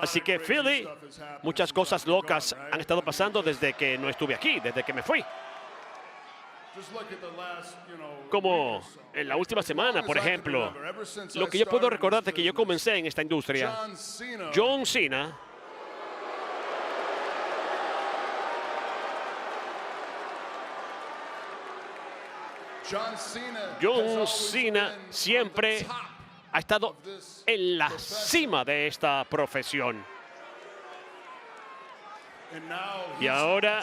Así que Philly, muchas cosas locas han estado pasando desde que no estuve aquí, desde que me fui. Como en la última semana, por ejemplo, lo que yo puedo recordar de que yo comencé en esta industria, John Cena siempre ha estado en la cima de esta profesión. Y ahora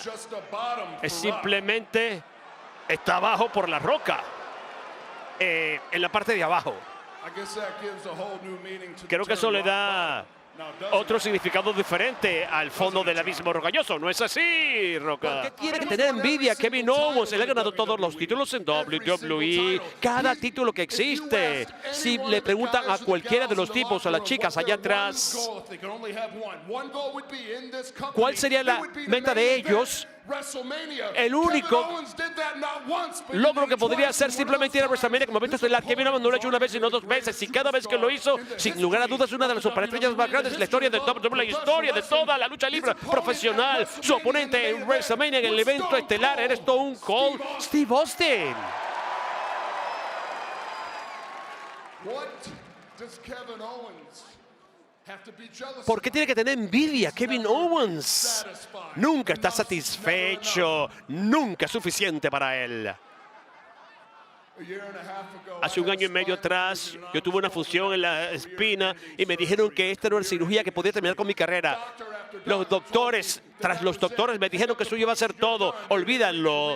es simplemente está abajo por la roca, en la parte de abajo. Creo que eso le da otro significado diferente al fondo del abismo rocalloso. ¿No es así, Roca? ¿Por qué tiene que tener envidia Kevin Owens? Él ha ganado todos los títulos en WWE, cada título que existe. Si le preguntan a cualquiera de los tipos o a las chicas allá atrás, ¿cuál sería la meta de ellos? El único logro que podría hacer simplemente ir a WrestleMania como evento estelar. Kevin Owens no lo ha hecho una vez, sino 2 veces. Y cada vez que lo hizo, sin lugar a dudas, una de las superestrellas más grandes de la historia de WWE, la historia de toda la lucha libre profesional. Su oponente en WrestleMania en el evento estelar era Stone Cold Steve Austin. ¿Por qué tiene que tener envidia Kevin Owens? Nunca está satisfecho, nunca es suficiente para él. Hace 1 año y medio atrás, yo tuve una fusión en la espina y me dijeron que esta era una cirugía que podía terminar con mi carrera. Los doctores, tras los doctores, me dijeron que eso iba a ser todo. Olvídalo.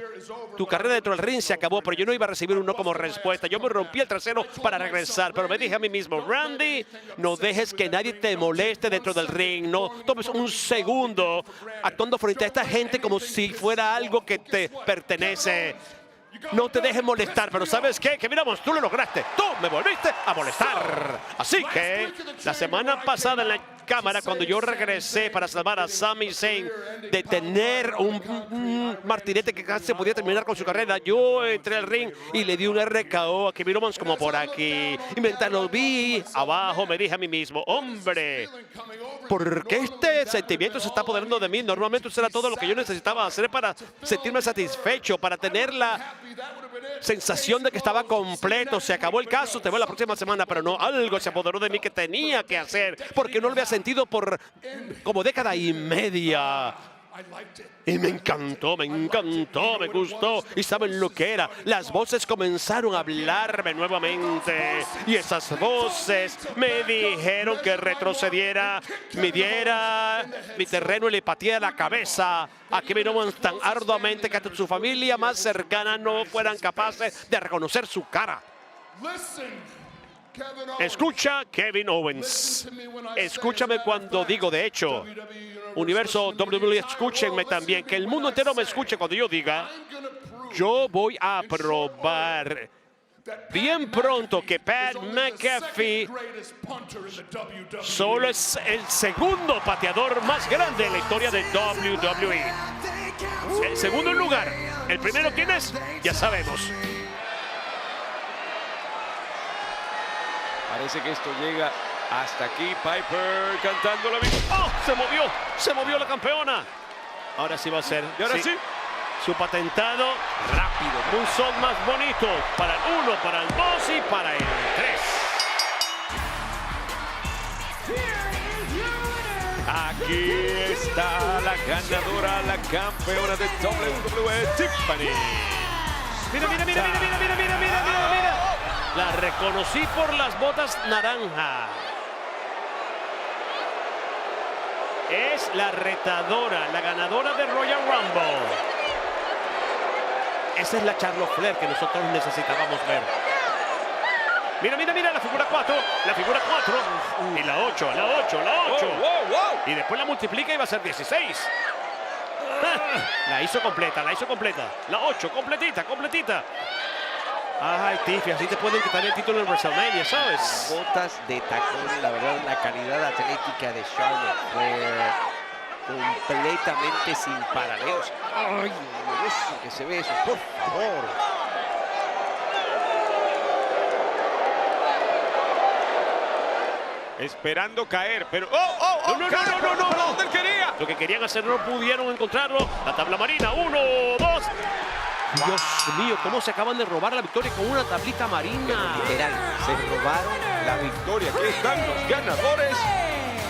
Tu carrera dentro del ring se acabó, pero yo no iba a recibir un no como respuesta. Yo me rompí el trasero para regresar, pero me dije a mí mismo, Randy, no dejes que nadie te moleste dentro del ring. No tomes un segundo actuando frente a esta gente como si fuera algo que te pertenece. No te dejes molestar, pero ¿sabes qué? Que miramos, tú lo lograste. Tú me volviste a molestar. Así que la semana pasada en la cámara, cuando yo regresé para salvar a Sami Zayn de tener un martinete que casi podía terminar con su carrera, yo entré al ring y le di un RKO a Kevin Owens como por aquí. Y mientras lo vi abajo, me dije a mí mismo, hombre, ¿por qué este sentimiento se está apoderando de mí? Normalmente eso era todo lo que yo necesitaba hacer para sentirme satisfecho, para tener la sensación de que estaba completo. Se acabó el caso, te veo la próxima semana, pero no, algo se apoderó de mí que tenía que hacer, porque no lo había sentido por como década y media. Y me encantó, me gustó. ¿Y saben lo que era? Las voces comenzaron a hablarme nuevamente. Y esas voces me dijeron que retrocediera, midiera mi terreno y le pateara la cabeza a Kevin Owens tan arduamente que hasta su familia más cercana no fueran capaces de reconocer su cara. Escucha, Kevin Owens. Escúchame cuando digo, de hecho, universo WWE, escúchenme también, que el mundo entero me escuche cuando yo diga, yo voy a probar bien pronto que Pat McAfee solo es el segundo pateador más grande en la historia de WWE. El segundo lugar. ¿El primero quién es? Ya sabemos. Parece que esto llega hasta aquí. Piper cantando la vida. ¡Oh! Se movió la campeona. Ahora sí va a ser. Y ahora sí. Su patentado rápido. Un son más bonito para el 1, para el 2 y para el 3. Aquí está la ganadora, la campeona de WWE, Tiffany. Mira. La reconocí por las botas naranja. Es la retadora, la ganadora de Royal Rumble. Esa es la Charlotte Flair que nosotros necesitábamos ver. Mira, la figura 4. La figura 4. Y la 8. Wow. Y después la multiplica y va a ser 16. La hizo completa. La 8, completita. Ay, Tiffy, así te pueden quitar el título en WrestleMania, ¿sabes? Botas de tacón, la verdad, la calidad atlética de Charlotte Flair completamente sin paralelos. Ay, eso que se ve eso, por favor. esperando caer, pero... No, ¿Para dónde él quería? Lo que querían hacer no pudieron encontrarlo. La tabla marina, 1, 2. Dios mío, cómo se acaban de robar la victoria con una tablita marina. Literal, se robaron la victoria. Aquí están los ganadores.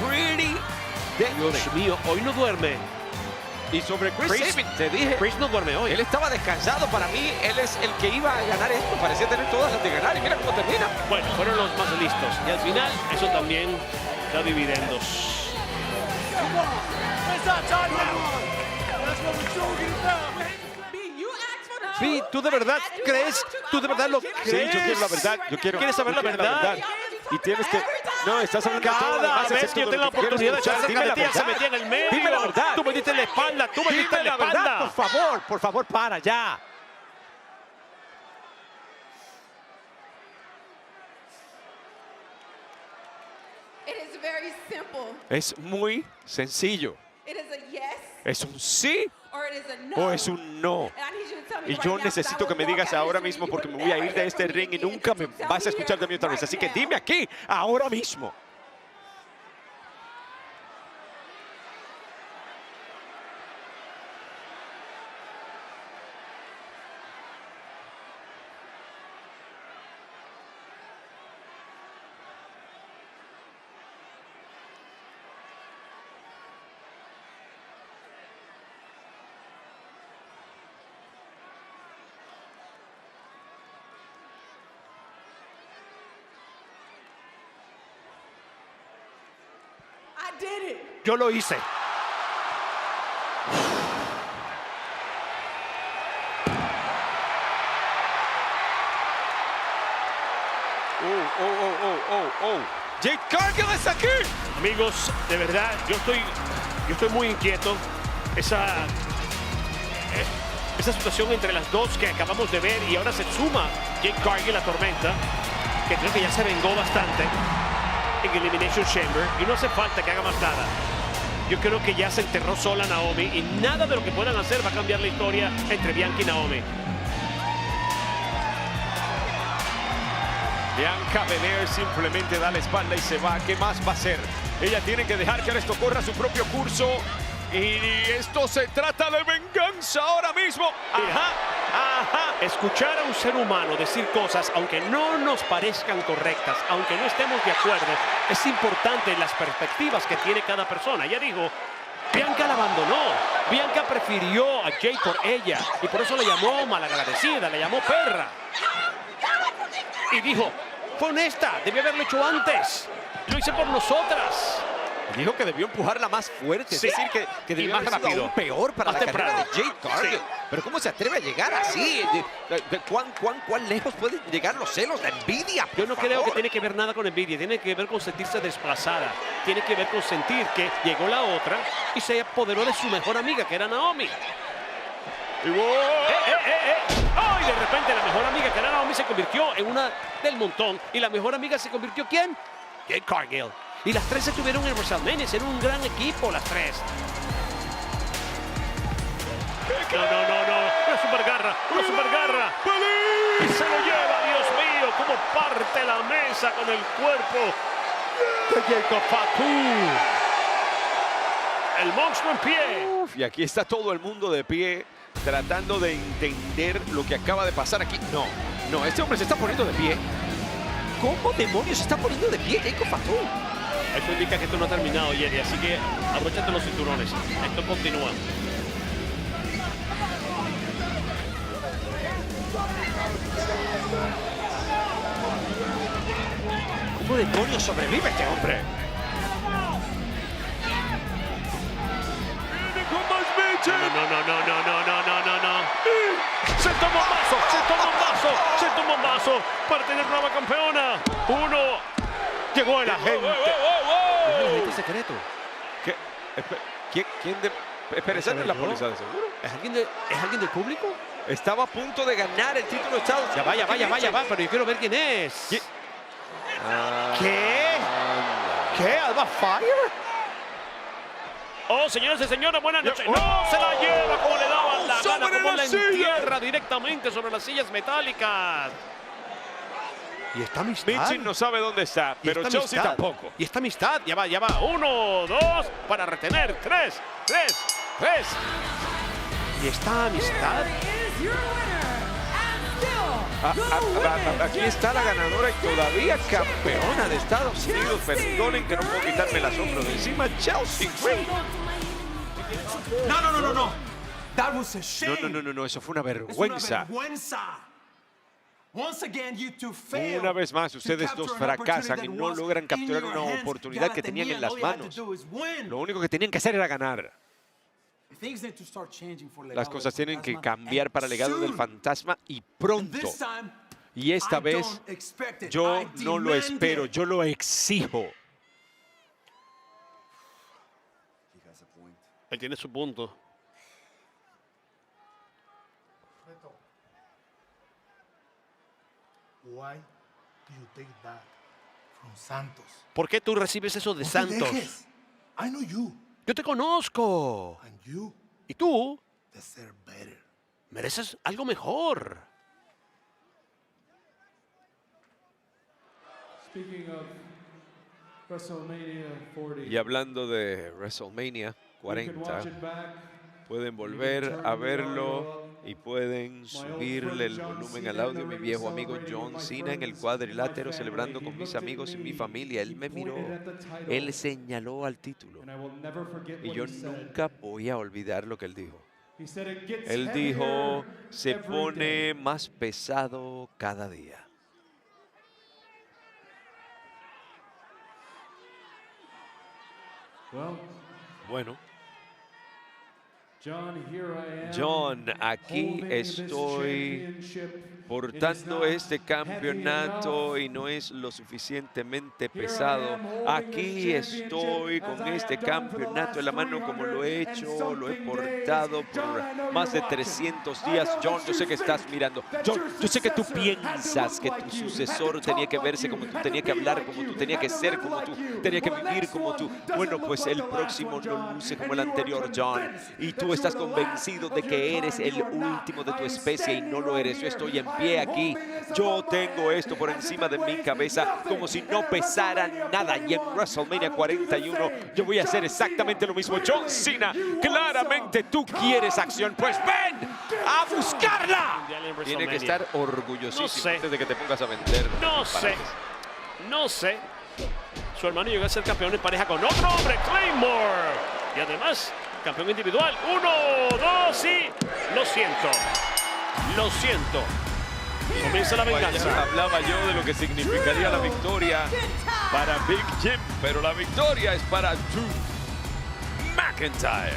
Pretty Deadly. Dios mío, hoy no duerme. Y sobre Chris Sabin, te dije, Chris no duerme hoy. él estaba descansado. Para mí, él es el que iba a ganar esto. Parecía tener todas las de ganar. Y mira cómo termina. Bueno, fueron los más listos. Y al final, eso también da dividendos. Sí, ¿tú de verdad crees? ¿Tú de verdad lo crees? Sí, yo quiero la verdad. ¿Quieres saber la verdad? Y tienes que... No, estás hablando de todo lo Cada demás, vez excepto que yo de tenga la lo que quieres oportunidad de echar escuchar. cerca de Dime ti, la ya se verdad. metía en el medio. Dime la verdad. Tú me diste en la espalda, tú me diste en la espalda. por favor, para ya. It is very simple. Es muy sencillo. It is a yes ¿Es un sí or it is a no. o es un no? And I need you to tell me Y right yo now, 'cause I necesito que will me walk digas out ahora this ring. mismo You porque put me voy a that ir right de there este for me ring y again. nunca me Tell vas a me escuchar de mí otra vez. right Así que now. dime aquí, ahora mismo. I did it. Yo lo hice. Jade Cargill está aquí. Amigos, de verdad, yo estoy muy inquieto. Esa situación entre las dos que acabamos de ver y ahora se suma Jade Cargill a Tormenta, que creo que ya se vengó bastante en Elimination Chamber y no hace falta que haga más nada. Yo creo que ya se enterró sola Naomi y nada de lo que puedan hacer va a cambiar la historia entre Bianca y Naomi. Bianca Belair simplemente da la espalda y se va. ¿Qué más va a hacer? Ella tiene que dejar que esto corra su propio curso. Y esto se trata de venganza ahora mismo. Ajá. Escuchar a un ser humano decir cosas, aunque no nos parezcan correctas, aunque no estemos de acuerdo, es importante las perspectivas que tiene cada persona. Ella dijo, Bianca la abandonó. Bianca prefirió a Jade por ella y por eso le llamó malagradecida, le llamó perra. Y dijo, fue honesta, debí haberlo hecho antes. Lo hice por nosotras. Dijo que debió empujarla más fuerte, Sí. es decir, que Y debió más haber sido rápido. aún peor para Más la carrera de temprano. Jade Cargill. Sí. Pero ¿cómo se atreve a llegar así? ¿Cuán lejos pueden llegar los celos, la envidia? Yo no por creo que favor? tiene que ver nada con envidia, tiene que ver con sentirse desplazada, tiene que ver con sentir que llegó la otra y se apoderó de su mejor amiga, que era Naomi. Y ¡wow! ¡Oh! Y de repente la mejor amiga, que era Naomi, se convirtió en una del montón. Y la mejor amiga se convirtió, ¿quién? Jade Cargill. Y las tres estuvieron en WrestleMania, eran un gran equipo las tres. No. Una super garra. Y se lo lleva, Dios mío, cómo parte la mesa con el cuerpo de Jacob Fatu. El monstruo en pie. Uf, y aquí está todo el mundo de pie tratando de entender lo que acaba de pasar aquí. No, este hombre se está poniendo de pie. ¿Cómo demonios se está poniendo de pie Jacob Fatu? Eso indica que esto no ha terminado, Jerry, así que abróchate los cinturones. Esto continúa. ¿Cómo demonios sobrevive este hombre? No. Se tomó un vaso para tener nueva campeona. Llegó el agente. El agente secreto. Espera, esa no es la póliza de seguro. ¿Es alguien del público? Estaba a punto de ganar el título de Estados Unidos. Ya va, pero yo quiero ver quién es. ¿Qué? ¿Qué? ¿Alba Fire? Oh, señores y señoras, buenas noches. ¡No se la lleva como le daban la gana! ¡Sobre Como la la silla! entierra directamente sobre las sillas metálicas. Y esta amistad. Michin no sabe dónde está, Y pero esta Chelsea amistad. tampoco. Y esta amistad. Ya va, ya va. 1, 2. Para retener. 3. Y esta amistad. Is your winner and still the Aquí está la ganadora y todavía campeona de Estados Unidos. Perdonen que no puedo quitarme el asombro de encima. Chelsea Green. No. That was a shame. No, eso fue una Es una vergüenza. vergüenza. Once again, you two failed Una vez más, to ustedes capture dos an fracasan y opportunity no that logran was capturar in una your hands. oportunidad Ya que la tenían en tenían, las all you had to manos. do is win. Lo único que tenían que hacer era ganar. Things need to start changing for Las Legado cosas del tienen que Fantasma, cambiar para el legado del soon. fantasma y And pronto. this time, Y esta I vez don't expect it. yo I no lo demand espero, it. yo lo exijo. Él tiene su punto. Why do you take that from Santos? ¿Por qué tú recibes eso de No te Santos? dejes. I know you, Yo te conozco. and you Y tú deserve better. mereces algo mejor. Speaking of WrestleMania 40, Y hablando de WrestleMania you can watch 40, it back. pueden volver a verlo y pueden subirle el volumen al audio. Mi viejo amigo John Cena en el cuadrilátero celebrando con mis amigos y mi familia. Él me miró, él señaló al título. And I will never forget Y what yo he said. nunca voy a olvidar lo que él dijo. He said it gets Él dijo, heavier se every pone day. más pesado cada día. Well, Bueno, John, here I am, John, aquí holding this estoy championship. portando este campeonato y no es lo suficientemente pesado. Aquí estoy con este campeonato en la mano como lo he hecho, lo he portado por más de 300 días. John, yo sé que estás mirando. John, yo sé que tú piensas que tu sucesor tenía que verse como tú, tenía que hablar como tú, tenía que ser como tú, tenía que vivir como tú. Bueno, pues el próximo no luce como el anterior, John. Y tú estás convencido de que eres el último de tu especie y no lo eres. Yo estoy en pie aquí. Yo tengo esto por encima de mi cabeza como si no pesara nada. Y en WrestleMania 41 yo voy a hacer exactamente lo mismo. John Cena, claramente tú quieres acción. Pues ven a buscarla. Tiene que estar orgullosísimo No sé. antes de que te pongas a vender. No sé. Su hermano llegó a ser campeón en pareja con otro hombre, Claymore. Y además, campeón individual. 1, 2 y... Lo siento. Comienza la venganza. Hablaba yo de lo que significaría la victoria para Big Jim, pero la victoria es para Drew McIntyre.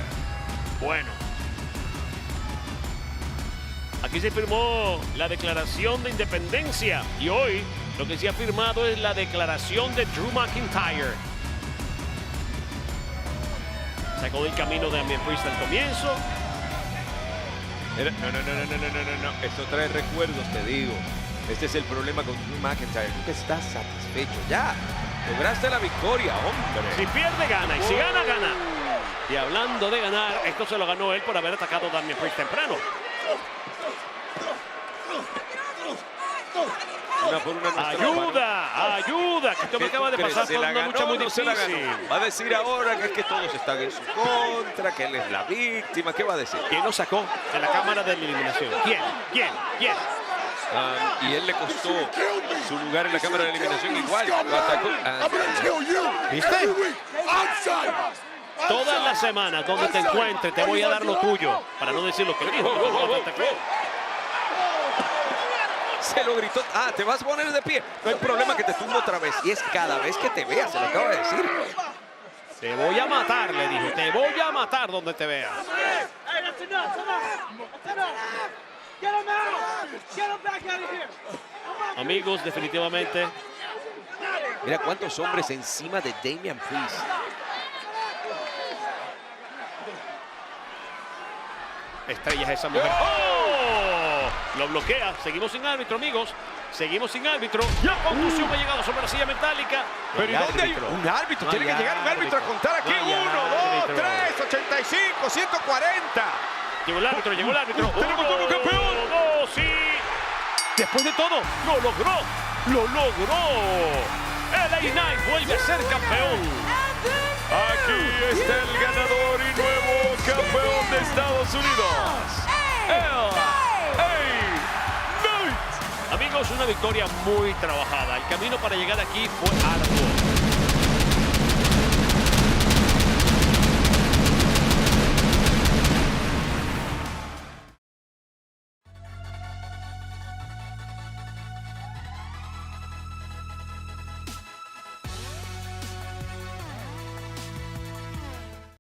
Bueno. Aquí se firmó la declaración de independencia y hoy lo que se ha firmado es la declaración de Drew McIntyre. Sacó del camino de Damian Priest al comienzo. No. Esto trae recuerdos, te digo. Este es el problema con Drew McIntyre. Nunca estás satisfecho. Ya, lograste la victoria, hombre. Si pierde, gana. Y si gana, gana. Y hablando de ganar, esto se lo ganó él por haber atacado a Damian Priest temprano. Una por una ¡Ayuda! Que esto me acaba de pasar por una lucha muy difícil. Va a decir ahora que es que todos están en su contra, que él es la víctima. ¿Qué va a decir? ¿Quién lo sacó de la cámara de eliminación? ¿Quién? Y él le costó su lugar en la cámara de eliminación igual. Lo atacó. ¿Viste? Todas las semanas donde te encuentres te voy a dar lo tuyo. Para no decir lo que dijo. Se lo gritó. Ah, te vas a poner de pie. No hay problema que te tumbo otra vez. Y es cada vez que te vea, se lo acaba de decir. Te voy a matar, le dijo. Te voy a matar donde te vea. Amigos, definitivamente. Mira cuántos hombres encima de Damian Priest. Estrella es esa mujer. ¡Oh! Lo bloquea. Seguimos sin árbitro, amigos. Seguimos sin árbitro. La contusión ha llegado sobre la silla metálica. Pero ¿y dónde hay un árbitro? Tiene que llegar un árbitro a contar aquí. 1, 2, 3, 85, 140. Llegó el árbitro. Tenemos un campeón. 1, 2 y... Después de todo, lo logró. ¡Lo logró! LA Knight vuelve a ser campeón. Aquí está el ganador y nuevo campeón de Estados Unidos. LA Knight. Amigos, una victoria muy trabajada. El camino para llegar aquí fue arduo.